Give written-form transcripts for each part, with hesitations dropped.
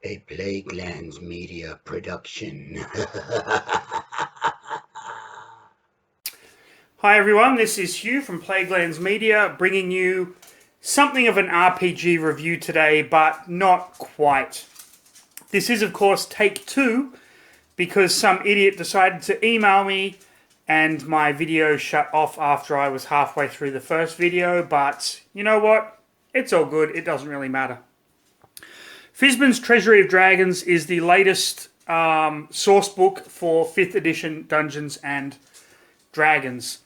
A Plaguelands Media production. Hi everyone, this is Hugh from Plaguelands Media, bringing you something of an RPG review today, but not quite. This is, of course, take 2, because some idiot decided to email me and my video shut off after I was halfway through the first video, but you know what? It's all good, it doesn't really matter. Fizban's Treasury of Dragons is the latest source book for 5th edition Dungeons and Dragons.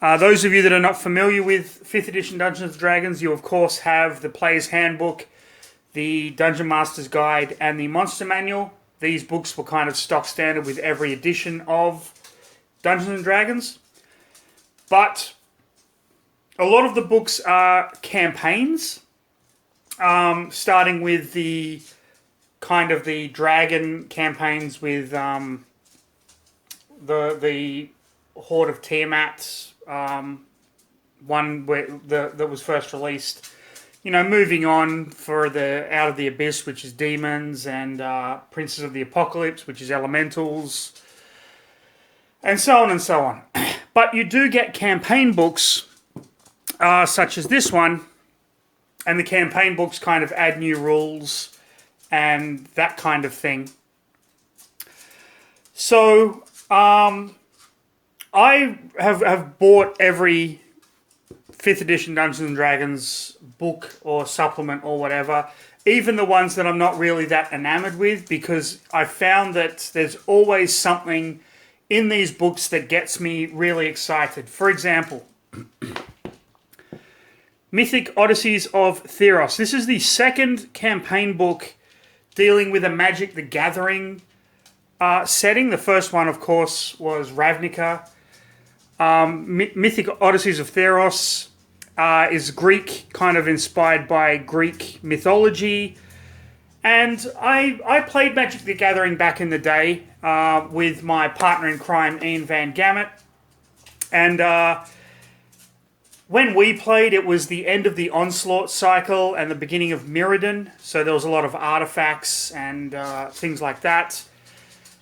Those of you that are not familiar with 5th edition Dungeons & Dragons, you of course have the Player's Handbook, the Dungeon Master's Guide, and the Monster Manual. These books were kind of stock standard with every edition of Dungeons & Dragons. But a lot of the books are campaigns, starting with the kind of the dragon campaigns with the Horde of Tiamat, one that was first released. You know, moving on for the Out of the Abyss, which is demons, and Princes of the Apocalypse, which is elementals, and so on and so on. But you do get campaign books, such as this one, and the campaign books kind of add new rules and that kind of thing. So, I have bought every 5th edition Dungeons & Dragons book or supplement or whatever, even the ones that I'm not really that enamored with, because I found that there's always something in these books that gets me really excited. For example, Mythic Odysseys of Theros. This is the second campaign book dealing with a Magic the Gathering setting. The first one, of course, was Ravnica. Mythic Odysseys of Theros is Greek, kind of inspired by Greek mythology. And I played Magic the Gathering back in the day with my partner in crime, Ian Van Gamet. And when we played, it was the end of the Onslaught cycle and the beginning of Mirrodin. So there was a lot of artifacts and things like that.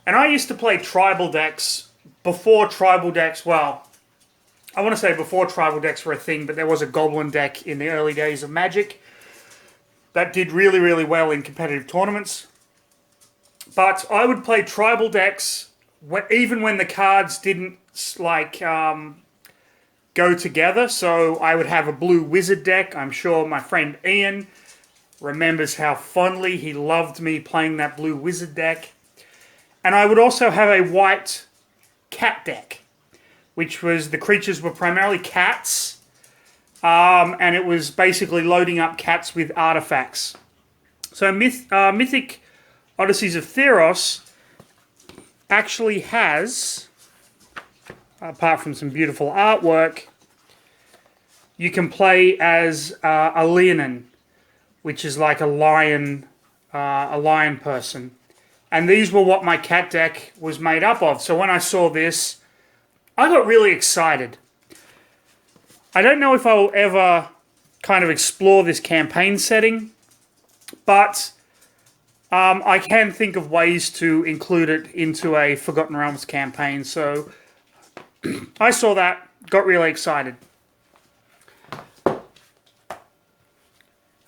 And I used to play tribal decks before tribal decks, well, I want to say before tribal decks were a thing, but there was a goblin deck in the early days of Magic that did really, really well in competitive tournaments. But I would play tribal decks even when the cards didn't go together. So I would have a blue wizard deck. I'm sure my friend Ian remembers how fondly he loved me playing that blue wizard deck. And I would also have a white cat deck, which was the creatures were primarily cats, and it was basically loading up cats with artifacts. So Mythic Odysseys of Theros actually has, apart from some beautiful artwork, you can play as a Leonin, which is like a lion person. And these were what my cat deck was made up of. So when I saw this, I got really excited. I don't know if I will ever kind of explore this campaign setting, but I can think of ways to include it into a Forgotten Realms campaign. So I saw that, got really excited.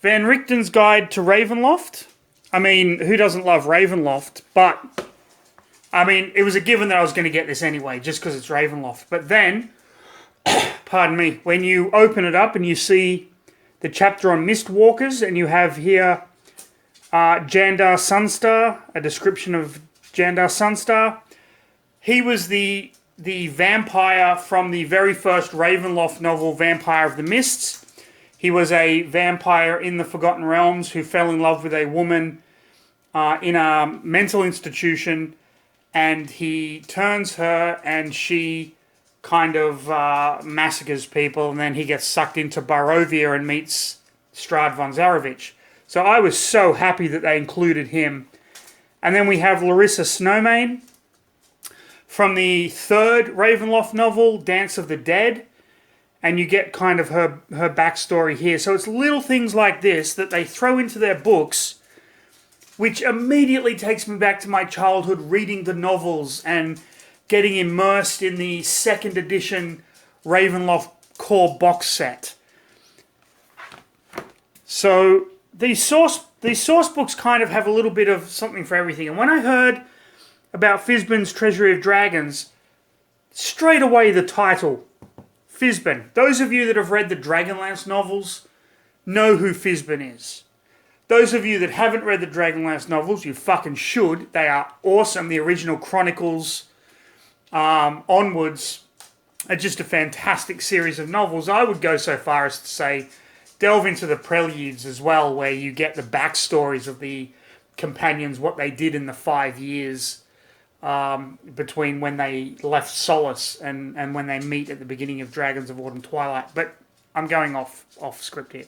Van Richten's Guide to Ravenloft. I mean, who doesn't love Ravenloft? But, I mean, it was a given that I was going to get this anyway, just because it's Ravenloft. But then, pardon me, when you open it up and you see the chapter on Mistwalkers, and you have here Jandar Sunstar, a description of Jandar Sunstar. He was the vampire from the very first Ravenloft novel, Vampire of the Mists. He was a vampire in the Forgotten Realms who fell in love with a woman in a mental institution, and he turns her, and she kind of massacres people, and then he gets sucked into Barovia and meets Strahd von Zarovich. So I was so happy that they included him. And then we have Larissa Snowmane from the third Ravenloft novel, Dance of the Dead. And you get kind of her backstory here. So it's little things like this that they throw into their books which immediately takes me back to my childhood reading the novels and getting immersed in the second edition Ravenloft core box set. So these source books kind of have a little bit of something for everything. And when I heard about Fizban's Treasury of Dragons, straight away the title, Fizban. Those of you that have read the Dragonlance novels know who Fizban is. Those of you that haven't read the Dragonlance novels, you fucking should. They are awesome. The original Chronicles onwards are just a fantastic series of novels. I would go so far as to say delve into the preludes as well, where you get the backstories of the companions, what they did in the 5 years between when they left Solace and when they meet at the beginning of Dragons of Autumn Twilight. But I'm going off script here.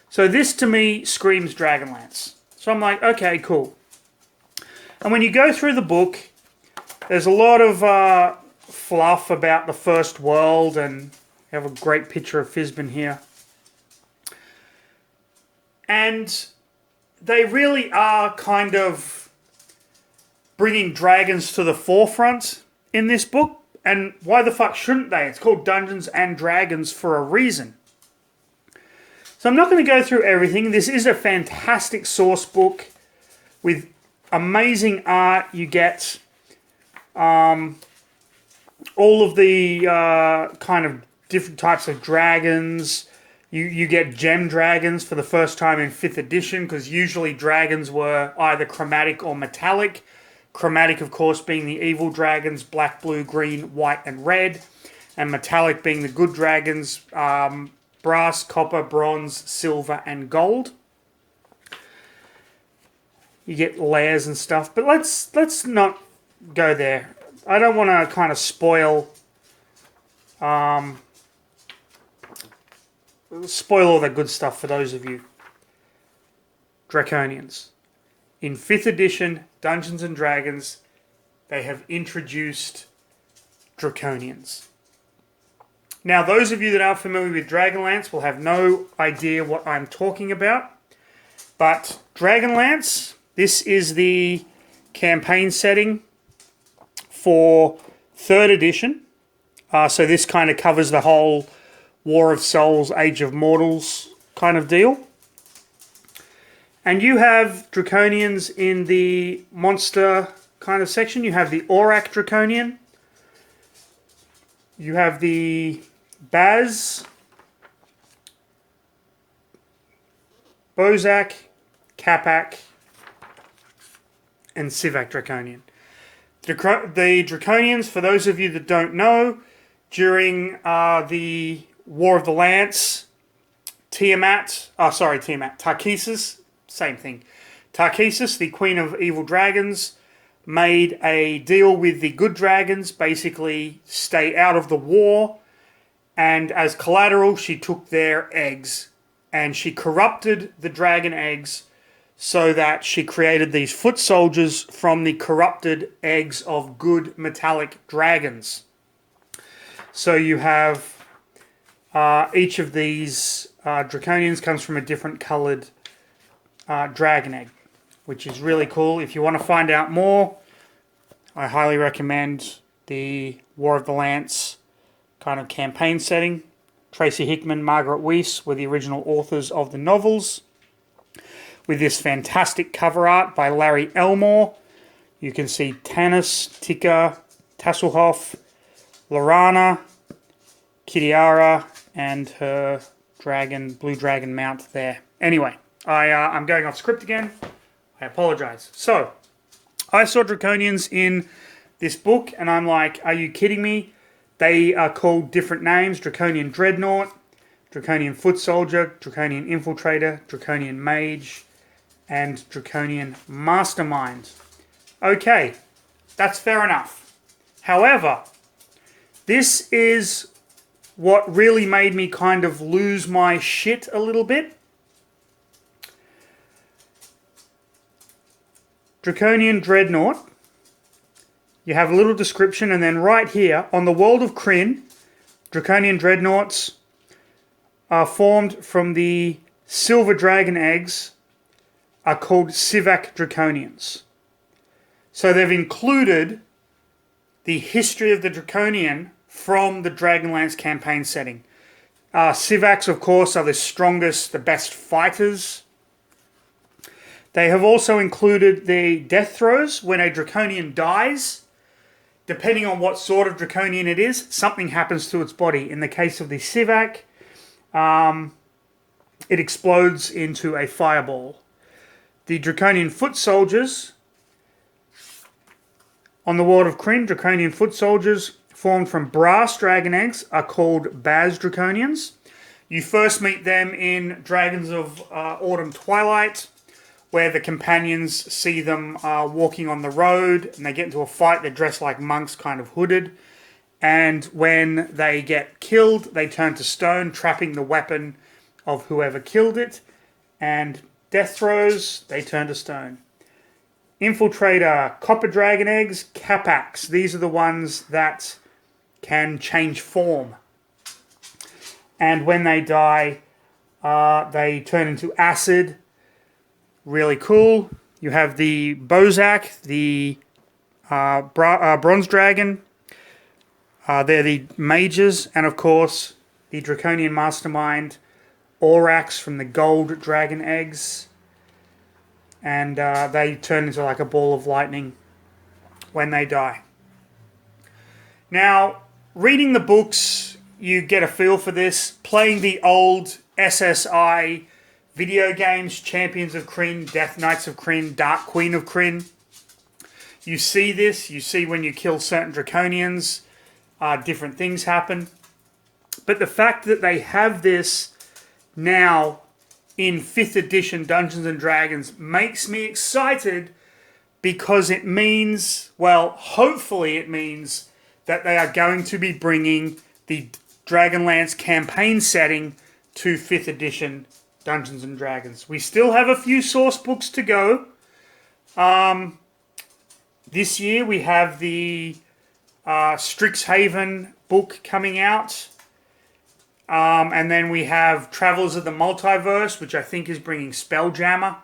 So this to me screams Dragonlance. So I'm like, okay, cool. And when you go through the book, there's a lot of fluff about the First World, and you have a great picture of Fizban here. And they really are kind of bringing dragons to the forefront in this book. And why the fuck shouldn't they? It's called Dungeons and Dragons for a reason. So I'm not going to go through everything. This is a fantastic source book with amazing art. You get all of the kind of different types of dragons. You get gem dragons for the first time in 5th edition, because usually dragons were either chromatic or metallic. Chromatic, of course, being the evil dragons, black, blue, green, white, and red. And metallic being the good dragons, brass, copper, bronze, silver, and gold. You get layers and stuff, but let's not go there. I don't want to kind of spoil all the good stuff for those of you. Draconians. In 5th edition Dungeons and Dragons, they have introduced Draconians. Now, those of you that are familiar with Dragonlance will have no idea what I'm talking about. But Dragonlance, this is the campaign setting for 3rd edition. So this kind of covers the whole War of Souls, Age of Mortals kind of deal. And you have Draconians in the monster kind of section. You have the Aurak Draconian. You have the Baz, Bozak, Capac, and Sivak Draconian. The Draconians, for those of you that don't know, during the War of the Lance, Tarkesis, same thing. Tarkesis, the Queen of Evil Dragons, made a deal with the good dragons, basically stay out of the war, and as collateral she took their eggs and she corrupted the dragon eggs so that she created these foot soldiers from the corrupted eggs of good metallic dragons. So you have each of these Draconians comes from a different coloured dragon egg, which is really cool. If you want to find out more, I highly recommend the War of the Lance kind of campaign setting. Tracy Hickman, Margaret Weiss were the original authors of the novels, with this fantastic cover art by Larry Elmore. You can see Tanis, Tika, Tasselhoff, Lorana, Kitiara, and her blue dragon mount there. Anyway, I'm going off script again. I apologize. So, I saw Draconians in this book, and I'm like, are you kidding me? They are called different names. Draconian Dreadnought, Draconian Foot Soldier, Draconian Infiltrator, Draconian Mage, and Draconian Mastermind. Okay, that's fair enough. However, this is what really made me kind of lose my shit a little bit. Draconian Dreadnought. You have a little description, and then right here, on the world of Kryn, Draconian Dreadnoughts are formed from the silver dragon eggs are called Civac Draconians. So they've included the history of the Draconian from the Dragonlance campaign setting. Civacs, of course, are the strongest, the best fighters. They have also included the death throes. When a Draconian dies, depending on what sort of Draconian it is, something happens to its body. In the case of the Civac, it explodes into a fireball. The Draconian foot soldiers, on the World of Krynn, Draconian foot soldiers formed from brass dragon eggs are called Baz Draconians. You first meet them in Dragons of Autumn Twilight, where the companions see them walking on the road, and they get into a fight. They're dressed like monks, kind of hooded. And when they get killed, they turn to stone, trapping the weapon of whoever killed it. And death throes, they turn to stone. Infiltrator, copper dragon eggs, capax. These are the ones that can change form. And when they die, they turn into acid. Really cool. You have the Bozak, the bronze dragon. They're the mages. And of course, the Draconian mastermind, Aurax from the gold dragon eggs. And they turn into like a ball of lightning when they die. Now, reading the books, you get a feel for this. Playing the old SSI video games, Champions of Krynn, Death Knights of Krynn, Dark Queen of Krynn, you see this. You see when you kill certain Draconians, different things happen. But the fact that they have this now in 5th edition Dungeons & Dragons makes me excited, because it means, well, hopefully it means that they are going to be bringing the Dragonlance campaign setting to 5th edition Dungeons & Dragons. We still have a few source books to go. This year we have the Strixhaven book coming out. And then we have Travelers of the Multiverse, which I think is bringing Spelljammer,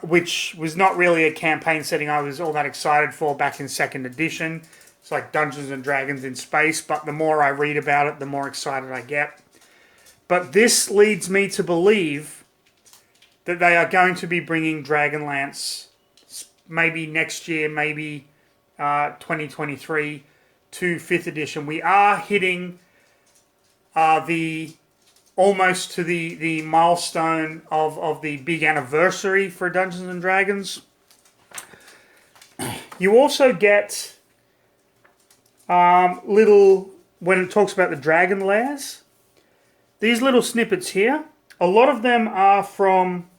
which was not really a campaign setting I was all that excited for back in 2nd edition. It's like Dungeons and Dragons in space, but the more I read about it, the more excited I get. But this leads me to believe that they are going to be bringing Dragonlance maybe next year, maybe 2023 to 5th edition. We are hitting almost to the milestone of the big anniversary for Dungeons and Dragons. You also get little, when it talks about the dragon lairs, these little snippets here, a lot of them are from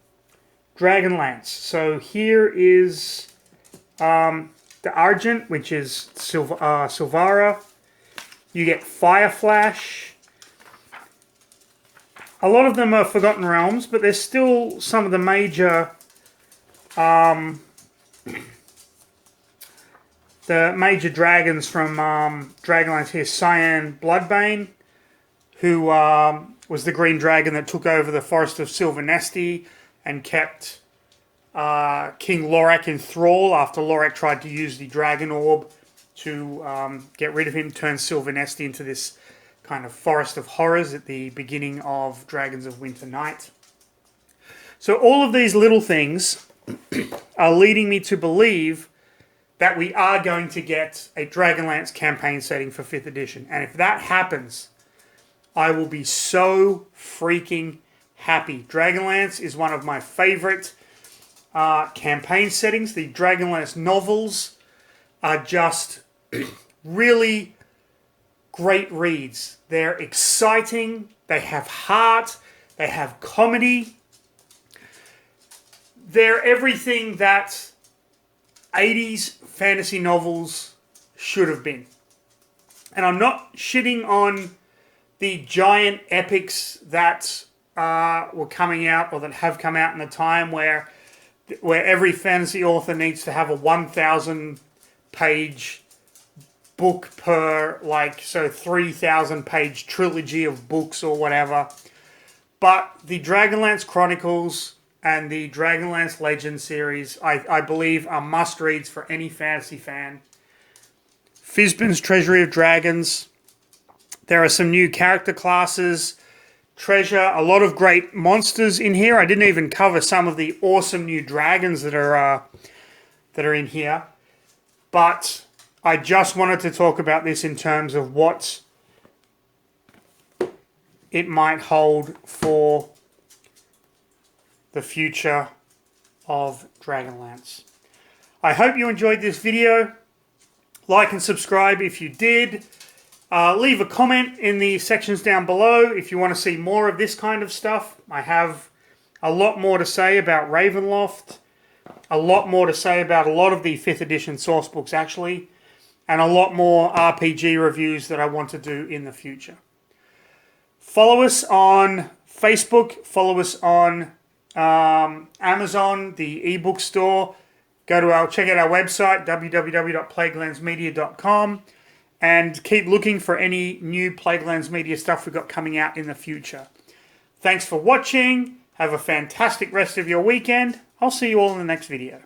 Dragonlance. So here is the Argent, which is Silvara. You get Fireflash. A lot of them are Forgotten Realms, but there's still some of the major dragons from Dragonlance here. Cyan Bloodbane, who was the green dragon that took over the Forest of Silvernesti and kept King Lorak in thrall after Lorak tried to use the Dragon Orb to get rid of him, turn Silvernesti into this kind of forest of horrors at the beginning of Dragons of Winter Night. So all of these little things are leading me to believe that we are going to get a Dragonlance campaign setting for 5th edition. And if that happens, I will be so freaking happy. Dragonlance is one of my favorite campaign settings. The Dragonlance novels are just really great reads. They're exciting. They have heart. They have comedy. They're everything that 80s fantasy novels should have been. And I'm not shitting on the giant epics that were coming out or that have come out in the time where every fantasy author needs to have a 1,000 page book per, 3,000 page trilogy of books or whatever. But the Dragonlance Chronicles and the Dragonlance Legends series, I believe, are must-reads for any fantasy fan. Fizban's Treasury of Dragons. There are some new character classes, treasure, a lot of great monsters in here. I didn't even cover some of the awesome new dragons that are in here. But I just wanted to talk about this in terms of what it might hold for the future of Dragonlance. I hope you enjoyed this video. Like and subscribe if you did. Leave a comment in the sections down below if you want to see more of this kind of stuff. I have a lot more to say about Ravenloft, a lot more to say about a lot of the 5th edition sourcebooks actually, and a lot more RPG reviews that I want to do in the future. Follow us on Facebook, follow us on Amazon, the ebook store. Check out our website, www.plaguelandsmedia.com, and keep looking for any new Plaguelands Media stuff we've got coming out in the future. Thanks for watching. Have a fantastic rest of your weekend. I'll see you all in the next video.